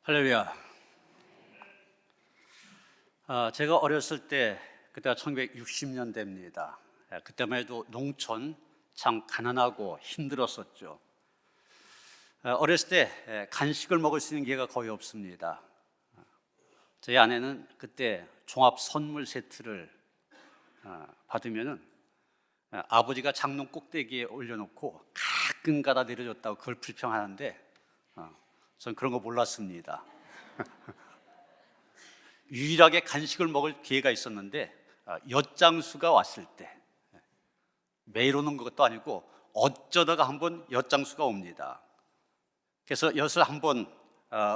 할렐루야. 제가 어렸을 때 그때가 1960년대입니다. 그때만 해도 농촌 참 가난하고 힘들었었죠. 어렸을 때 간식을 먹을 수 있는 기회가 거의 없습니다. 저희 아내는 그때 종합 선물 세트를 받으면은 아버지가 장롱 꼭대기에 올려놓고 가끔 가다 내려줬다고 그걸 불평하는데 전 그런 거 몰랐습니다. 유일하게 간식을 먹을 기회가 있었는데 엿장수가 왔을 때, 매일 오는 것도 아니고 어쩌다가 한번 엿장수가 옵니다. 그래서 엿을 한번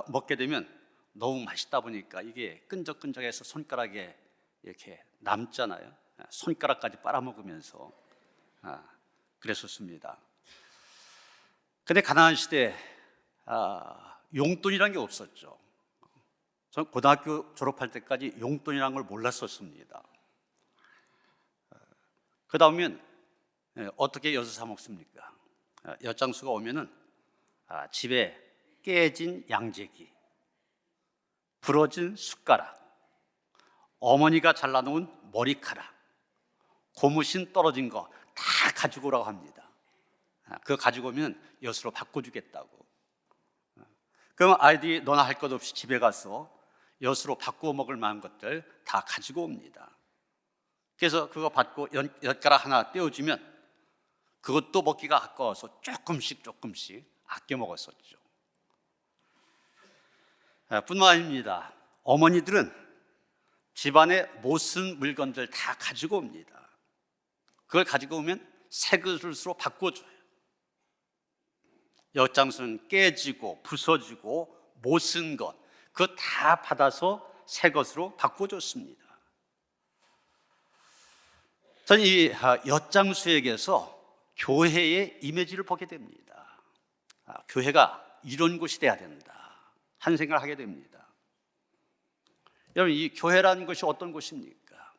먹게 되면 너무 맛있다 보니까 이게 끈적끈적해서 손가락에 이렇게 남잖아요. 손가락까지 빨아먹으면서 그랬었습니다. 근데 가난한 시대에 용돈이란 게 없었죠. 저는 고등학교 졸업할 때까지 용돈이란 걸 몰랐었습니다. 그 다음엔 어떻게 엿을 사 먹습니까? 엿장수가 오면은 집에 깨진 양재기, 부러진 숟가락, 어머니가 잘라놓은 머리카락, 고무신 떨어진 거 다 가지고 오라고 합니다. 그거 가지고 오면 엿으로 바꿔주겠다고. 그럼 아이들이 너나 할 것 없이 집에 가서 엿으로 바꾸어 먹을 만한 것들 다 가지고 옵니다. 그래서 그거 받고 엿가락 하나 떼어주면 그것도 먹기가 아까워서 조금씩 아껴 먹었었죠. 뿐만 아닙니다. 어머니들은 집안에 못 쓴 물건들 다 가지고 옵니다. 그걸 가지고 오면 새 그릇으로 바꿔줘요. 엿장수는 깨지고 부서지고 못 쓴 것, 그거 다 받아서 새 것으로 바꿔줬습니다. 저는 이 엿장수에게서 교회의 이미지를 보게 됩니다. 교회가 이런 곳이 돼야 된다 한 생각을 하게 됩니다. 여러분, 이 교회라는 것이 어떤 곳입니까?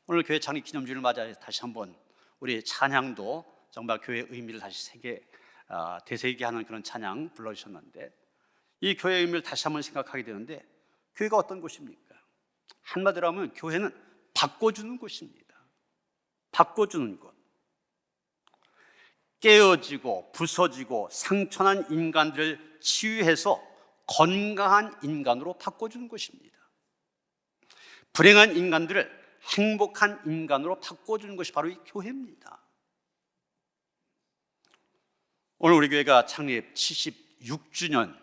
오늘 교회 창립 기념주일을 맞아 다시 한번 우리 찬양도 정말 교회의 의미를 다시 되새기게 하는 그런 찬양 불러주셨는데, 이 교회의 의미를 다시 한번 생각하게 되는데, 교회가 어떤 곳입니까? 한마디로 하면 교회는 바꿔주는 곳입니다. 바꿔주는 곳. 깨어지고 부서지고 상처난 인간들을 치유해서 건강한 인간으로 바꿔주는 곳입니다. 불행한 인간들을 행복한 인간으로 바꿔주는 것이 바로 이 교회입니다. 오늘 우리 교회가 창립 76주년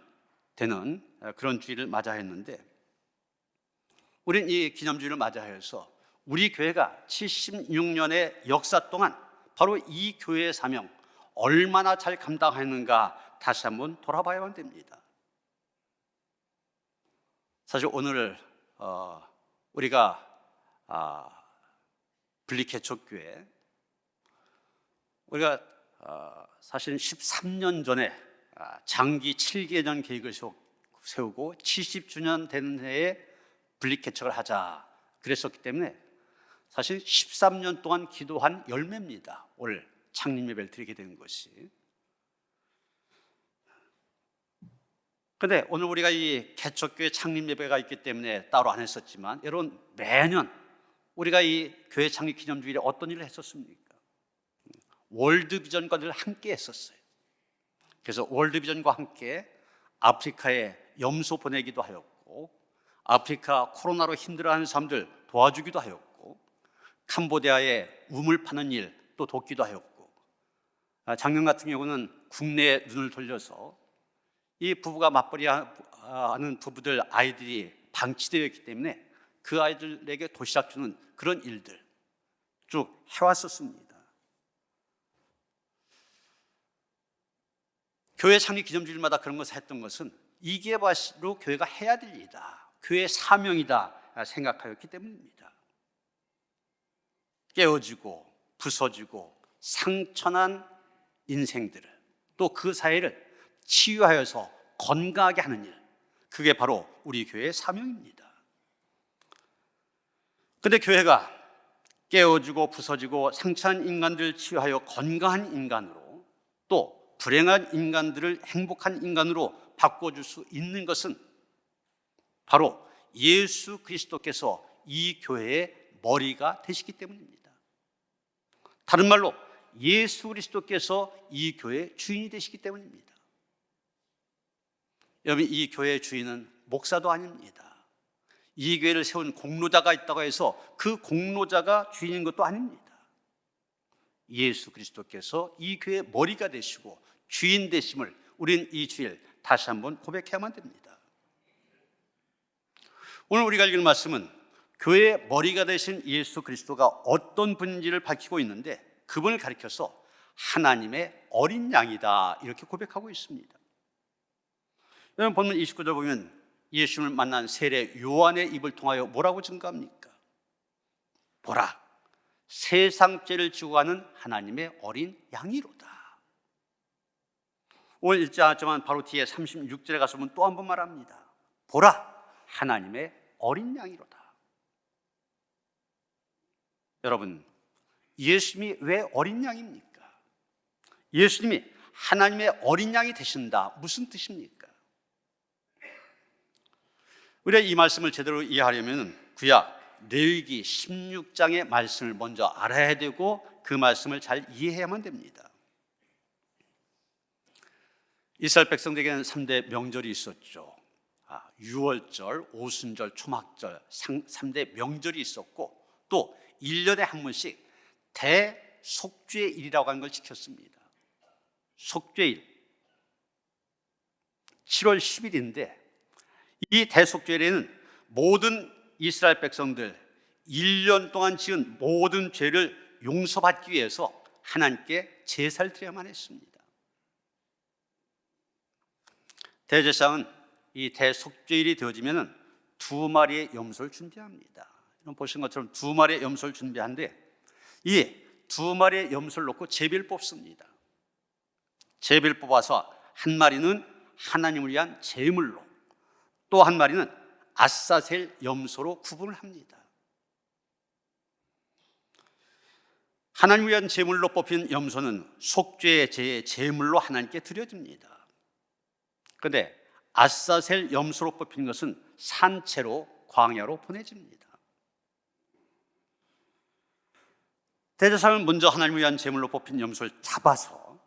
되는 그런 주일을 맞아했는데, 우리는 이 기념주일을 맞아해서 우리 교회가 76년의 역사 동안 바로 이 교회의 사명 얼마나 잘 감당했는가 다시 한번 돌아봐야 됩니다. 사실 오늘 우리가 분리개척교회, 우리가 사실 13년 전에 장기 7개년 계획을 세우고 70주년 되는 해에 분리개척을 하자 그랬었기 때문에 사실 13년 동안 기도한 열매입니다. 올 창립 예배를 드리게 된 것이. 그런데 오늘 우리가 이 개척교회 창립 예배가 있기 때문에 따로 안 했었지만, 여러분, 매년 우리가 이 교회 창립 기념주일에 어떤 일을 했었습니까? 월드비전과 늘 함께 했었어요. 그래서 월드비전과 함께 아프리카에 염소 보내기도 하였고, 아프리카 코로나로 힘들어하는 사람들 도와주기도 하였고, 캄보디아에 우물 파는 일 또 돕기도 하였고, 작년 같은 경우는 국내에 눈을 돌려서 이 부부가 맞벌이 하는 부부들 아이들이 방치되어 있기 때문에 그 아이들에게 도시락 주는 그런 일들 쭉 해왔었습니다. 교회 창립 기념주일마다 그런 것을 했던 것은 이게 바로 교회가 해야 될 일이다, 교회의 사명이다 생각하였기 때문입니다. 깨어지고 부서지고 상처난 인생들을, 또 그 사회를 치유하여서 건강하게 하는 일, 그게 바로 우리 교회의 사명입니다. 그런데 교회가 깨어지고 부서지고 상처난 인간들을 치유하여 건강한 인간으로, 또 불행한 인간들을 행복한 인간으로 바꿔줄 수 있는 것은 바로 예수 그리스도께서 이 교회의 머리가 되시기 때문입니다. 다른 말로 예수 그리스도께서 이 교회의 주인이 되시기 때문입니다. 여러분, 이 교회의 주인은 목사도 아닙니다. 이 교회를 세운 공로자가 있다고 해서 그 공로자가 주인인 것도 아닙니다. 예수 그리스도께서 이 교회의 머리가 되시고 주인 되심을 우리는 이 주일 다시 한번 고백해야만 됩니다. 오늘 우리가 읽은 말씀은 교회의 머리가 되신 예수 그리스도가 어떤 분인지를 밝히고 있는데, 그분을 가리켜서 하나님의 어린 양이다 이렇게 고백하고 있습니다. 여러분, 본문 29절 보면 예수님을 만난 세례 요한의 입을 통하여 뭐라고 증거합니까? 보라, 세상 죄를 지고 가는 하나님의 어린 양이로다. 오늘 읽지 않았지만 바로 뒤에 36절에 가서 보면 또 한 번 말합니다. 보라, 하나님의 어린 양이로다. 여러분, 예수님이 왜 어린 양입니까? 예수님이 하나님의 어린 양이 되신다, 무슨 뜻입니까? 우리가 이 말씀을 제대로 이해하려면 구약 레위기 16장의 말씀을 먼저 알아야 되고 그 말씀을 잘 이해해야만 됩니다. 이스라엘 백성들에게는 3대 명절이 있었죠. 유월절, 오순절, 초막절 3대 명절이 있었고, 또 1년에 한 번씩 대속죄의 일이라고 하는 걸 지켰습니다. 속죄일 7월 10일인데 이 대속죄일에는 모든 이스라엘 백성들 1년 동안 지은 모든 죄를 용서받기 위해서 하나님께 제사를 드려야만 했습니다. 대제사장은 이 대속죄일이 되어지면 2마리의 염소를 준비합니다. 보신 것처럼 2마리의 염소를 준비하는데, 이 2마리의 염소를 놓고 제비를 뽑습니다. 제비를 뽑아서 한 마리는 하나님을 위한 제물로, 또 한 마리는 아사셀 염소로 구분을 합니다. 하나님을 위한 제물로 뽑힌 염소는 속죄의 제물로 하나님께 드려집니다. 그런데 아사셀 염소로 뽑힌 것은 산채로 광야로 보내집니다. 대제사장은 먼저 하나님을 위한 제물로 뽑힌 염소를 잡아서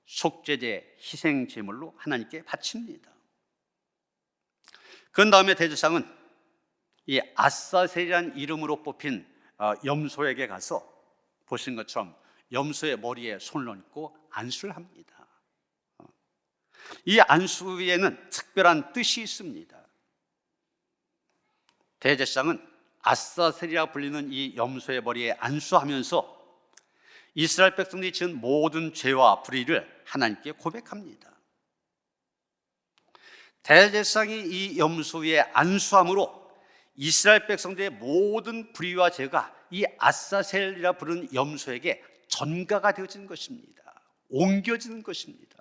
속죄제 희생 제물로 하나님께 바칩니다. 그 다음에 대제사장은 이 아사셀이라는 이름으로 뽑힌 염소에게 가서 보신 것처럼 염소의 머리에 손을 얹고 안수를 합니다. 이 안수에는 특별한 뜻이 있습니다. 대제사장은 아사셀이라 불리는 이 염소의 머리에 안수하면서 이스라엘 백성들이 지은 모든 죄와 불의를 하나님께 고백합니다. 대제사장이 이 염소 위에 안수함으로 이스라엘 백성들의 모든 불의와 죄가 이 아사셀이라 부르는 염소에게 전가가 되어지는 것입니다. 옮겨지는 것입니다.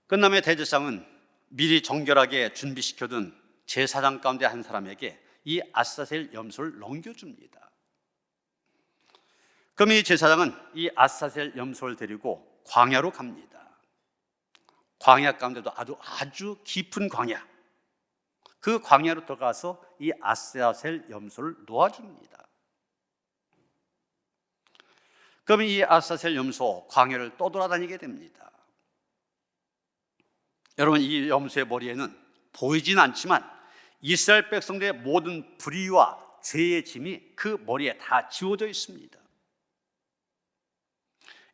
끝남에 대제사장은 미리 정결하게 준비시켜둔 제사장 가운데 한 사람에게 이 아사셀 염소를 넘겨줍니다. 그럼 이 제사장은 이 아사셀 염소를 데리고 광야로 갑니다. 광야 가운데도 아주 깊은 광야, 그 광야로 들어가서 이 아사셀 염소를 놓아줍니다. 그럼 이 아사셀 염소 광야를 떠돌아다니게 됩니다. 여러분, 이 염소의 머리에는 보이진 않지만 이스라엘 백성들의 모든 불의와 죄의 짐이 그 머리에 다 지워져 있습니다.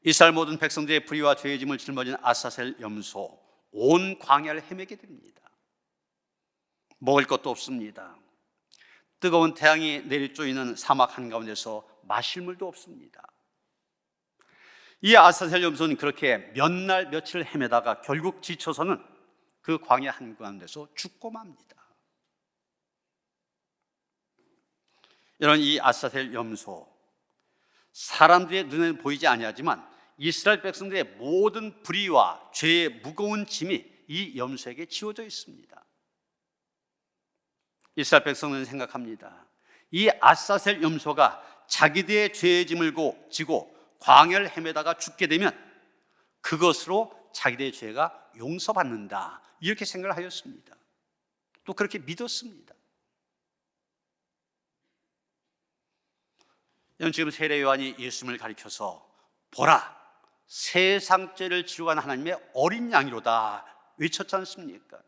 이스라엘 모든 백성들의 불의와 죄의 짐을 짊어진 아사셀 염소, 온 광야를 헤매게 됩니다. 먹을 것도 없습니다. 뜨거운 태양이 내리쬐이는 사막 한가운데서 마실 물도 없습니다. 이 아사셀 염소는 그렇게 몇 날 며칠 헤매다가 결국 지쳐서는 그 광야 한가운데서 죽고 맙니다. 여러분, 이 아사셀 염소, 사람들의 눈에는 보이지 아니하지만 이스라엘 백성들의 모든 불의와 죄의 무거운 짐이 이 염소에게 지워져 있습니다. 이스라엘 백성은 생각합니다. 이 아사셀 염소가 자기들의 죄의 짐을 지고 광야를 헤매다가 죽게 되면 그것으로 자기들의 죄가 용서받는다, 이렇게 생각을 하였습니다. 또 그렇게 믿었습니다. 지금 세례 요한이 예수님을 가리켜서 보라, 세상 죄를 지고 간 하나님의 어린 양이로다 외쳤지 않습니까?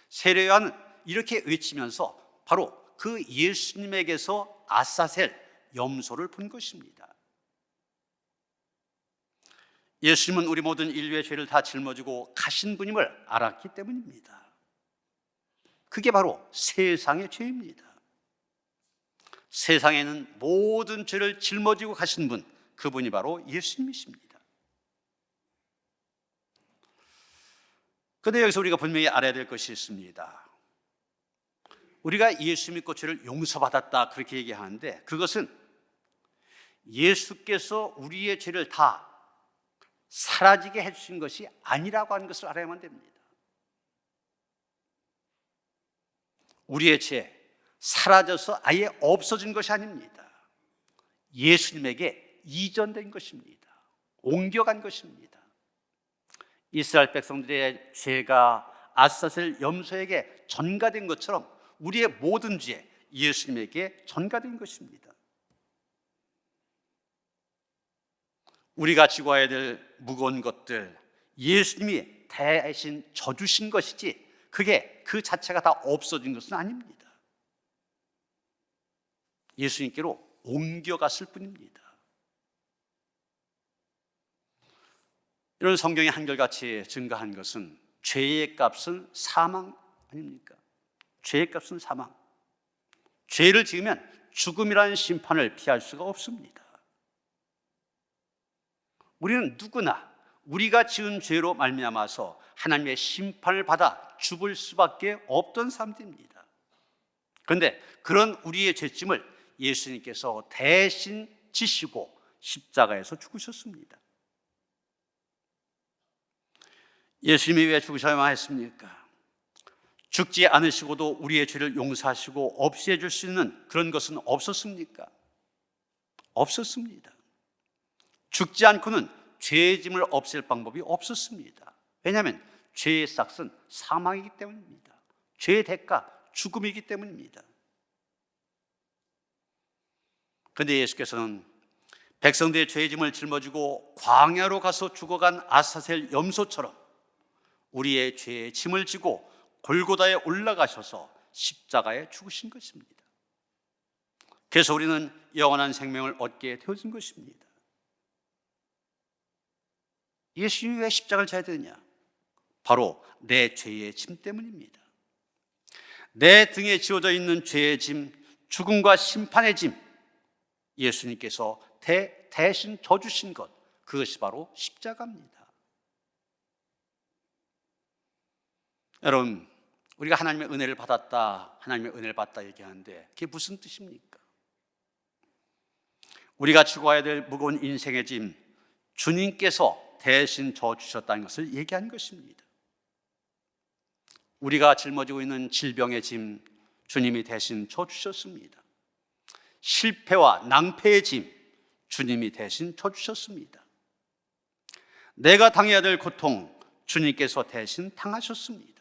세례 요한은 이렇게 외치면서 바로 그 예수님에게서 아사셀 염소를 본 것입니다. 예수님은 우리 모든 인류의 죄를 다 짊어지고 가신 분임을 알았기 때문입니다. 그게 바로 세상의 죄입니다. 세상에는 모든 죄를 짊어지고 가신 분, 그분이 바로 예수님이십니다. 그런데 여기서 우리가 분명히 알아야 될 것이 있습니다. 우리가 예수 믿고 죄를 용서받았다 그렇게 얘기하는데, 그것은 예수께서 우리의 죄를 다 사라지게 해주신 것이 아니라고 하는 것을 알아야만 됩니다. 우리의 죄 사라져서 아예 없어진 것이 아닙니다. 예수님에게 이전된 것입니다. 옮겨간 것입니다. 이스라엘 백성들의 죄가 아사셀 염소에게 전가된 것처럼 우리의 모든 죄 예수님에게 전가된 것입니다. 우리가 지고 와야 될 무거운 것들 예수님이 대신 져주신 것이지, 그게 그 자체가 다 없어진 것은 아닙니다. 예수님께로 옮겨갔을 뿐입니다. 이런 성경이 한결같이 증가한 것은 죄의 값은 사망 아닙니까? 죄의 값은 사망. 죄를 지으면 죽음이라는 심판을 피할 수가 없습니다. 우리는 누구나 우리가 지은 죄로 말미암아서 하나님의 심판을 받아 죽을 수밖에 없던 사람들입니다. 그런데 그런 우리의 죄짐을 예수님께서 대신 지시고 십자가에서 죽으셨습니다. 예수님이 왜 죽으셔야만 했습니까? 죽지 않으시고도 우리의 죄를 용서하시고 없애줄 수 있는 그런 것은 없었습니까? 없었습니다. 죽지 않고는 죄의 짐을 없앨 방법이 없었습니다. 왜냐하면 죄의 싹은 사망이기 때문입니다. 죄의 대가 죽음이기 때문입니다. 그런데 예수께서는 백성들의 죄의 짐을 짊어지고 광야로 가서 죽어간 아사셀 염소처럼 우리의 죄의 짐을 지고 골고다에 올라가셔서 십자가에 죽으신 것입니다. 그래서 우리는 영원한 생명을 얻게 되어진 것입니다. 예수님이 왜 십자가를 져야 되느냐? 바로 내 죄의 짐 때문입니다. 내 등에 지어져 있는 죄의 짐, 죽음과 심판의 짐, 예수님께서 대신 져주신 것, 그것이 바로 십자가입니다. 여러분, 우리가 하나님의 은혜를 받았다, 하나님의 은혜를 받다 얘기하는데 그게 무슨 뜻입니까? 우리가 지고 와야 될 무거운 인생의 짐, 주님께서 대신 져주셨다는 것을 얘기한 것입니다. 우리가 짊어지고 있는 질병의 짐, 주님이 대신 져주셨습니다. 실패와 낭패의 짐, 주님이 대신 져주셨습니다. 내가 당해야 될 고통, 주님께서 대신 당하셨습니다.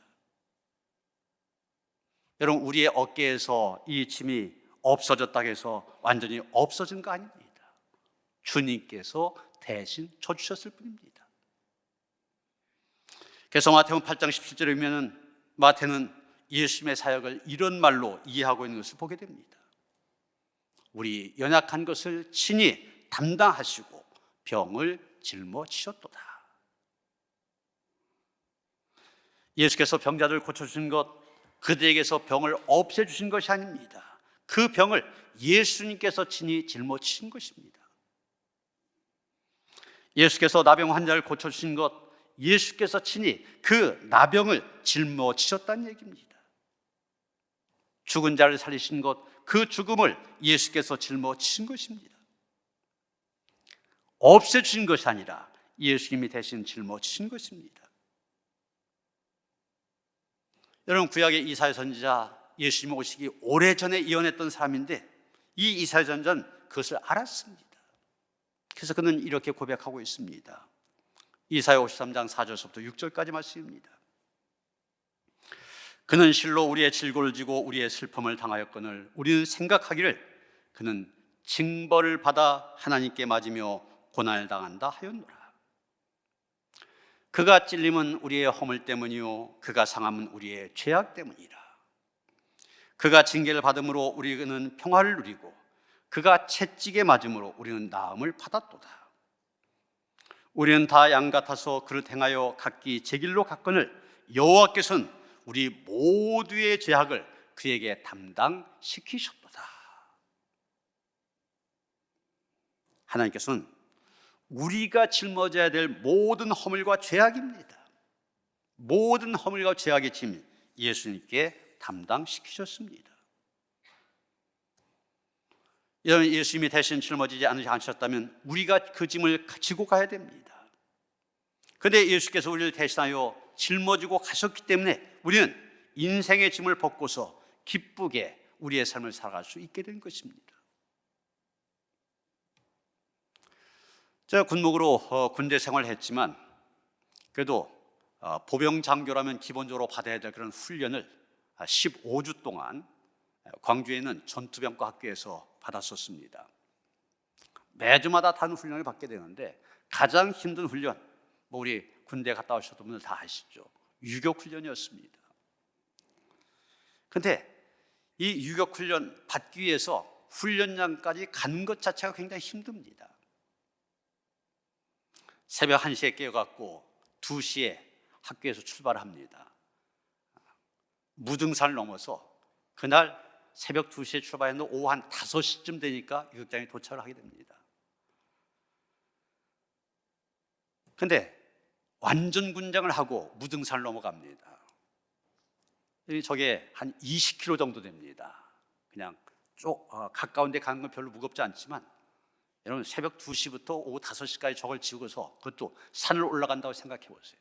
여러분, 우리의 어깨에서 이 짐이 없어졌다고 해서 완전히 없어진 거 아닙니다. 주님께서 대신 져주셨을 뿐입니다. 그래서 마태복음 8장 17절에 보면 마태는 예수님의 사역을 이런 말로 이해하고 있는 것을 보게 됩니다. 우리 연약한 것을 친히 담당하시고 병을 짊어지셨도다. 예수께서 병자들을 고쳐주신 것, 그들에게서 병을 없애주신 것이 아닙니다. 그 병을 예수님께서 친히 짊어지신 것입니다. 예수께서 나병 환자를 고쳐주신 것, 예수께서 친히 그 나병을 짊어지셨다는 얘기입니다. 죽은 자를 살리신 것, 그 죽음을 예수께서 짊어지신 것입니다. 없애주신 것이 아니라 예수님이 대신 짊어지신 것입니다. 여러분, 구약의 이사야 선지자, 예수님 오시기 오래전에 예언했던 사람인데 이 이사야 선지자는 그것을 알았습니다. 그래서 그는 이렇게 고백하고 있습니다. 이사야 53장 4절부터 6절까지 말씀입니다. 그는 실로 우리의 질고를 지고 우리의 슬픔을 당하였거늘 우리는 생각하기를 그는 징벌을 받아 하나님께 맞으며 고난을 당한다 하였노라. 그가 찔림은 우리의 허물 때문이요 그가 상함은 우리의 죄악 때문이라. 그가 징계를 받음으로 우리는 평화를 누리고 그가 채찍에 맞음으로 우리는 나음을 받았도다. 우리는 다 양 같아서 그릇 행하여 각기 제 길로 갔거늘 여호와께서는 우리 모두의 죄악을 그에게 담당시키셨도다. 하나님께서는 우리가 짊어져야 될 모든 허물과 죄악입니다. 모든 허물과 죄악의 짐 예수님께 담당시키셨습니다. 여러분, 예수님이 대신 짊어지지 않으셨다면 우리가 그 짐을 지고 가야 됩니다. 그런데 예수께서 우리를 대신하여 짊어지고 가셨기 때문에 우리는 인생의 짐을 벗고서 기쁘게 우리의 삶을 살아갈 수 있게 된 것입니다. 제가 군목으로 군대 생활을 했지만 그래도 보병 장교라면 기본적으로 받아야 될 그런 훈련을 15주 동안 광주에 있는 전투병과 학교에서 받았었습니다. 매주마다 다른 훈련을 받게 되는데 가장 힘든 훈련, 우리 군대 갔다 오셨던 분들 다 아시죠? 유격 훈련이었습니다. 그런데 이 유격 훈련 받기 위해서 훈련장까지 가는 것 자체가 굉장히 힘듭니다. 새벽 1시에 깨어갖고 2시에 학교에서 출발합니다. 무등산을 넘어서 그날 새벽 2시에 출발했는데 오후 한 5시쯤 되니까 유격장에 도착을 하게 됩니다. 근데 완전 군장을 하고 무등산을 넘어갑니다. 저게 한 20km 정도 됩니다. 그냥 가까운 데 가는 건 별로 무겁지 않지만 여러분, 새벽 2시부터 오후 5시까지 저걸 지우고서 그것도 산을 올라간다고 생각해 보세요.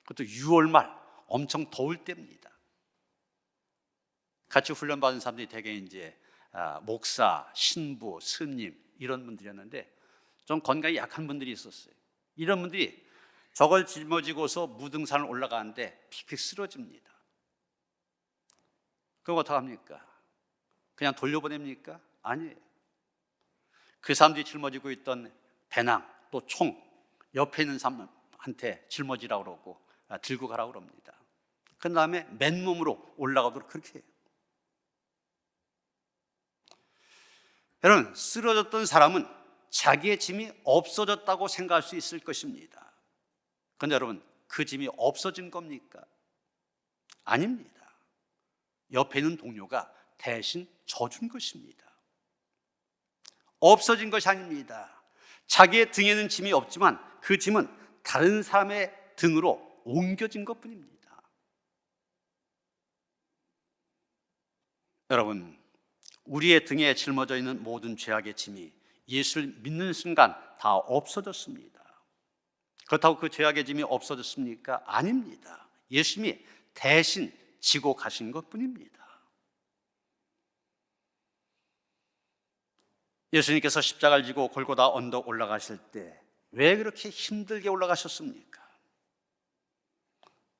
그것도 6월 말 엄청 더울 때입니다. 같이 훈련받은 사람들이 대개 이제 목사, 신부, 스님 이런 분들이었는데 좀 건강이 약한 분들이 있었어요. 이런 분들이 저걸 짊어지고서 무등산을 올라가는데 픽픽 쓰러집니다. 그럼 어떡합니까? 그냥 돌려보냅니까? 아니에요. 그 사람들이 짊어지고 있던 배낭 또 총 옆에 있는 사람한테 짊어지라고 그러고 들고 가라고 그럽니다. 그 다음에 맨몸으로 올라가도록 그렇게 해요. 여러분, 쓰러졌던 사람은 자기의 짐이 없어졌다고 생각할 수 있을 것입니다. 그런데 여러분, 그 짐이 없어진 겁니까? 아닙니다. 옆에 있는 동료가 대신 져준 것입니다. 없어진 것이 아닙니다. 자기의 등에는 짐이 없지만 그 짐은 다른 사람의 등으로 옮겨진 것뿐입니다. 여러분, 우리의 등에 짊어져 있는 모든 죄악의 짐이 예수를 믿는 순간 다 없어졌습니다. 그렇다고 그 죄악의 짐이 없어졌습니까? 아닙니다. 예수님이 대신 지고 가신 것뿐입니다. 예수님께서 십자가를 지고 골고다 언덕 올라가실 때 왜 그렇게 힘들게 올라가셨습니까?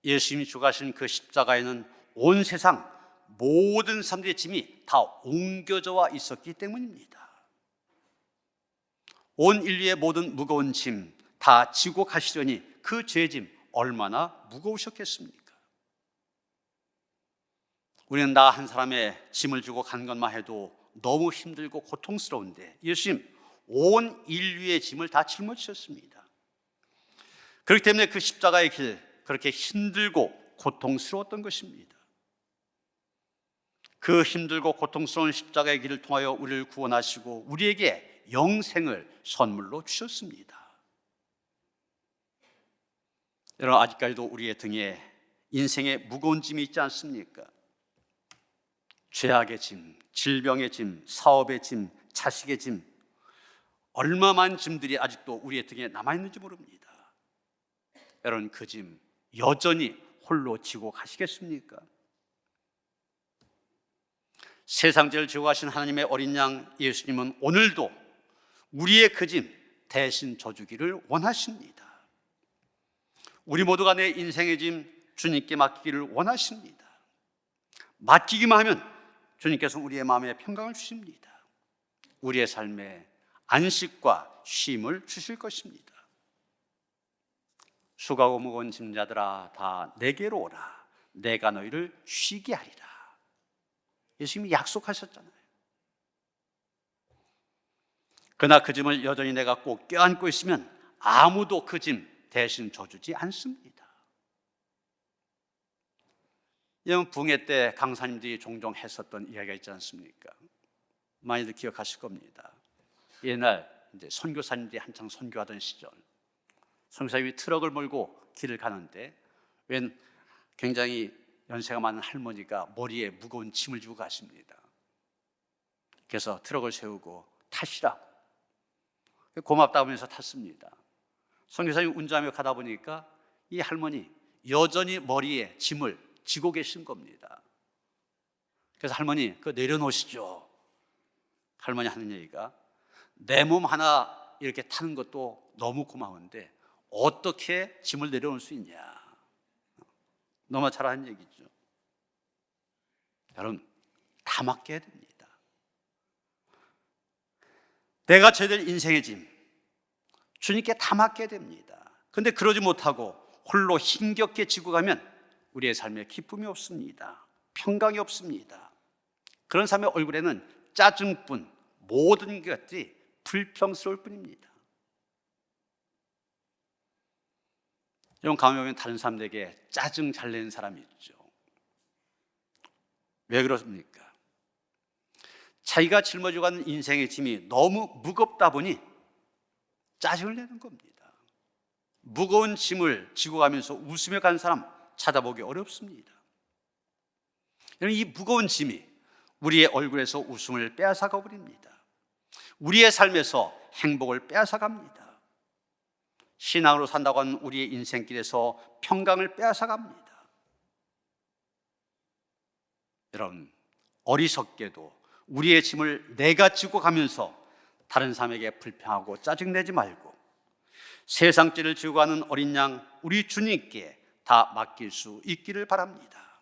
예수님이 죽으신 그 십자가에는 온 세상 모든 사람들의 짐이 다 옮겨져 와 있었기 때문입니다. 온 인류의 모든 무거운 짐 다 지고 가시려니 그 죄짐 얼마나 무거우셨겠습니까? 우리는 나 한 사람의 짐을 지고 간 것만 해도 너무 힘들고 고통스러운데 예수님 온 인류의 짐을 다 짊어지셨습니다. 그렇기 때문에 그 십자가의 길 그렇게 힘들고 고통스러웠던 것입니다. 그 힘들고 고통스러운 십자가의 길을 통하여 우리를 구원하시고 우리에게 영생을 선물로 주셨습니다. 여러분, 아직까지도 우리의 등에 인생의 무거운 짐이 있지 않습니까? 죄악의 짐, 질병의 짐, 사업의 짐, 자식의 짐, 얼마만 짐들이 아직도 우리의 등에 남아있는지 모릅니다. 여러분, 그 짐 여전히 홀로 지고 가시겠습니까? 세상 죄를 지고 가신 하나님의 어린 양 예수님은 오늘도 우리의 그 짐 대신 져주기를 원하십니다. 우리 모두가 내 인생의 짐 주님께 맡기기를 원하십니다. 맡기기만 하면 주님께서 우리의 마음에 평강을 주십니다. 우리의 삶에 안식과 쉼을 주실 것입니다. 수고하고 무거운 짐자들아 다 내게로 오라. 내가 너희를 쉬게 하리라. 예수님이 약속하셨잖아요. 그러나 그 짐을 여전히 내가 꼭 껴안고 있으면 아무도 그 짐 대신 져주지 않습니다. 이런 붕괴 때 강사님들이 종종 했었던 이야기가 있지 않습니까? 많이들 기억하실 겁니다. 옛날 이제 선교사님들이 한창 선교하던 시절, 선교사님이 트럭을 몰고 길을 가는데 웬 굉장히 연세가 많은 할머니가 머리에 무거운 짐을 지고 가십니다. 그래서 트럭을 세우고 타시라고 고맙다 하면서 탔습니다. 선교사님이 운전하며 가다 보니까 이 할머니 여전히 머리에 짐을 지고 계신 겁니다. 그래서 할머니 그거 내려놓으시죠. 할머니 하는 얘기가 내 몸 하나 이렇게 타는 것도 너무 고마운데 어떻게 짐을 내려놓을 수 있냐. 너무 잘하는 얘기죠. 여러분 다 맡겨야 됩니다. 내가 져야 될 인생의 짐 주님께 다 맡겨야 됩니다. 그런데 그러지 못하고 홀로 힘겹게 지고 가면 우리의 삶에 기쁨이 없습니다. 평강이 없습니다. 그런 삶의 얼굴에는 짜증뿐, 모든 것들이 불평스러울 뿐입니다. 여러분 가만히 보면 다른 사람들에게 짜증 잘 내는 사람이 있죠. 왜 그렇습니까? 자기가 짊어지고 가는 인생의 짐이 너무 무겁다 보니 짜증을 내는 겁니다. 무거운 짐을 지고 가면서 웃으며 가는 사람 찾아보기 어렵습니다. 여러분 이 무거운 짐이 우리의 얼굴에서 웃음을 빼앗아가 버립니다. 우리의 삶에서 행복을 빼앗아갑니다. 신앙으로 산다고 하는 우리의 인생길에서 평강을 빼앗아갑니다. 여러분 어리석게도 우리의 짐을 내가 지고 가면서 다른 사람에게 불평하고 짜증내지 말고 세상죄를 지고 가는 어린 양 우리 주님께 다 맡길 수 있기를 바랍니다.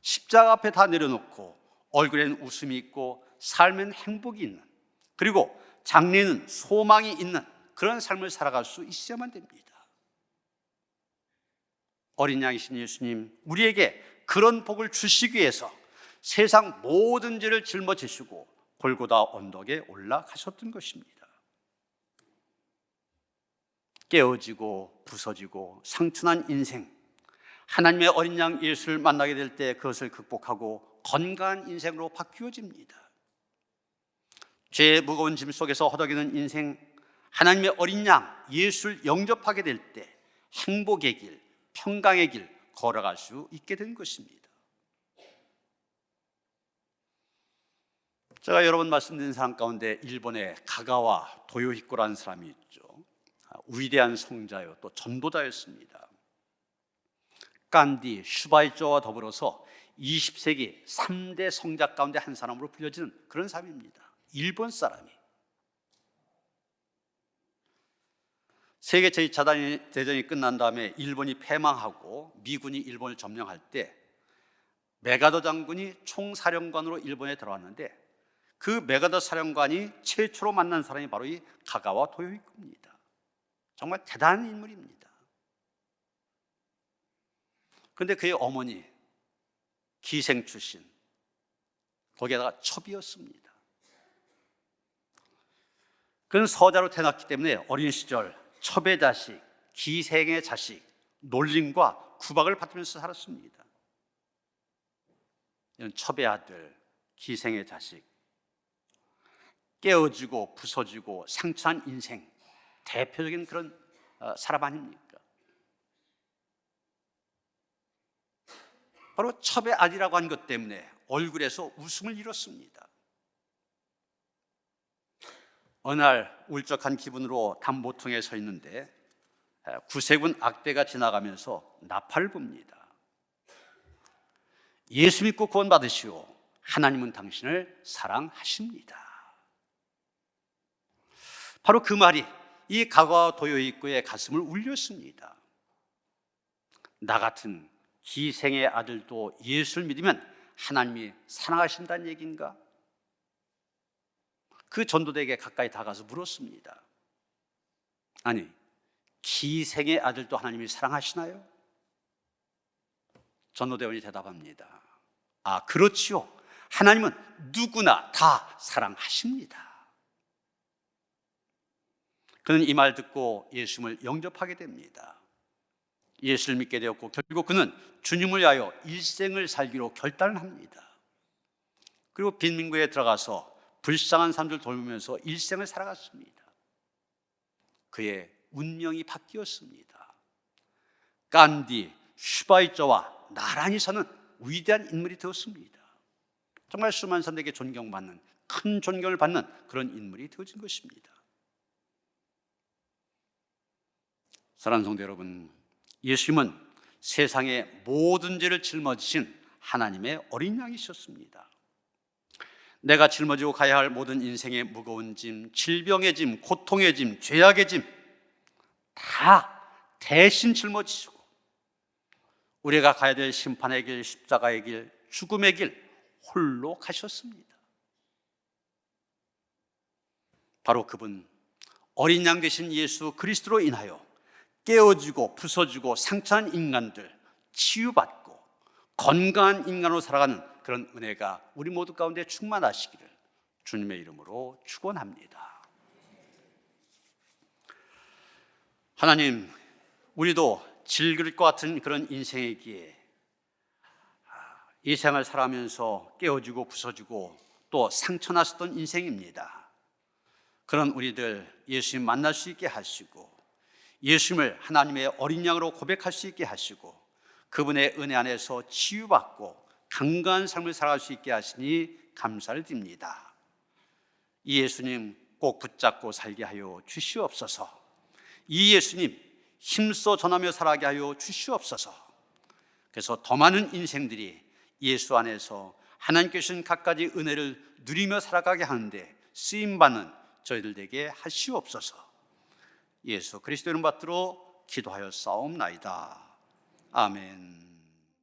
십자가 앞에 다 내려놓고 얼굴에는 웃음이 있고 삶엔 행복이 있는, 그리고 장래에는 소망이 있는 그런 삶을 살아갈 수 있어야만 됩니다. 어린 양이신 예수님 우리에게 그런 복을 주시기 위해서 세상 모든 죄를 짊어지시고 골고다 언덕에 올라가셨던 것입니다. 깨어지고 부서지고 상처난 인생, 하나님의 어린 양 예수를 만나게 될 때 그것을 극복하고 건강한 인생으로 바뀌어집니다. 죄의 무거운 짐 속에서 허덕이는 인생, 하나님의 어린 양 예수를 영접하게 될 때 행복의 길, 평강의 길 걸어갈 수 있게 된 것입니다. 제가 여러 번 말씀드린 사람 가운데 일본의 가가와 도요히코라는 사람이 있죠. 위대한 성자요 또 전도자였습니다. 간디, 슈바이조와 더불어서 20세기 3대 성자 가운데 한 사람으로 불려지는 그런 사람입니다. 일본 사람이. 세계 제2차 대전이 끝난 다음에 일본이 패망하고 미군이 일본을 점령할 때 메가더 장군이 총사령관으로 일본에 들어왔는데 그 메가더 사령관이 최초로 만난 사람이 바로 이 가가와 도요히코입니다. 정말 대단한 인물입니다. 그런데 그의 어머니 기생 출신, 거기에다가 첩이었습니다. 그는 서자로 태어났기 때문에 어린 시절 첩의 자식, 기생의 자식, 놀림과 구박을 받으면서 살았습니다. 이런 첩의 아들, 기생의 자식, 깨어지고 부서지고 상처한 인생, 대표적인 그런 사람 아닙니까? 바로 첩의 아들이라고 한 것 때문에 얼굴에서 웃음을 잃었습니다. 어느 날 울적한 기분으로 담 모퉁이에 서 있는데 구세군 악대가 지나가면서 나팔을 붑니다. 예수 믿고 구원 받으시오. 하나님은 당신을 사랑하십니다. 바로 그 말이 이 가가와 도요히코의 가슴을 울렸습니다. 나 같은 기생의 아들도 예수를 믿으면 하나님이 사랑하신다는 얘기인가? 그 전도대에게 가까이 다가가서 물었습니다. 아니, 기생의 아들도 하나님이 사랑하시나요? 전도대원이 대답합니다. 아, 그렇지요. 하나님은 누구나 다 사랑하십니다. 그는 이 말 듣고 예수님을 영접하게 됩니다. 예수를 믿게 되었고 결국 그는 주님을 위하여 일생을 살기로 결단을 합니다. 그리고 빈민구에 들어가서 불쌍한 사람들 돌보면서 일생을 살아갔습니다. 그의 운명이 바뀌었습니다. 간디, 슈바이처와 나란히 서는 위대한 인물이 되었습니다. 정말 수많은 사람들에게 존경받는, 큰 존경을 받는 그런 인물이 되어진 것입니다. 사랑하는 성도 여러분, 예수님은 세상의 모든 죄를 짊어지신 하나님의 어린 양이셨습니다. 내가 짊어지고 가야 할 모든 인생의 무거운 짐, 질병의 짐, 고통의 짐, 죄악의 짐 다 대신 짊어지시고 우리가 가야 될 심판의 길, 십자가의 길, 죽음의 길 홀로 가셨습니다. 바로 그분, 어린 양 되신 예수 그리스도로 인하여 깨어지고 부서지고 상처난 인간들 치유받고 건강한 인간으로 살아가는 그런 은혜가 우리 모두 가운데 충만하시기를 주님의 이름으로 축원합니다. 하나님, 우리도 질그릇 것 같은 그런 인생이기에 이 생을 살아가면서 깨어지고 부서지고 또 상처났었던 인생입니다. 그런 우리들 예수님 만날 수 있게 하시고 예수님을 하나님의 어린 양으로 고백할 수 있게 하시고 그분의 은혜 안에서 치유받고 건강한 삶을 살아갈 수 있게 하시니 감사를 드립니다. 이 예수님 꼭 붙잡고 살게 하여 주시옵소서. 이 예수님 힘써 전하며 살아가게 하여 주시옵소서. 그래서 더 많은 인생들이 예수 안에서 하나님께 주신 갖가지 은혜를 누리며 살아가게 하는데 쓰임받는 저희들 되게 하시옵소서. 예수 그리스도 이름 받들어 기도하여 싸움나이다. 아멘.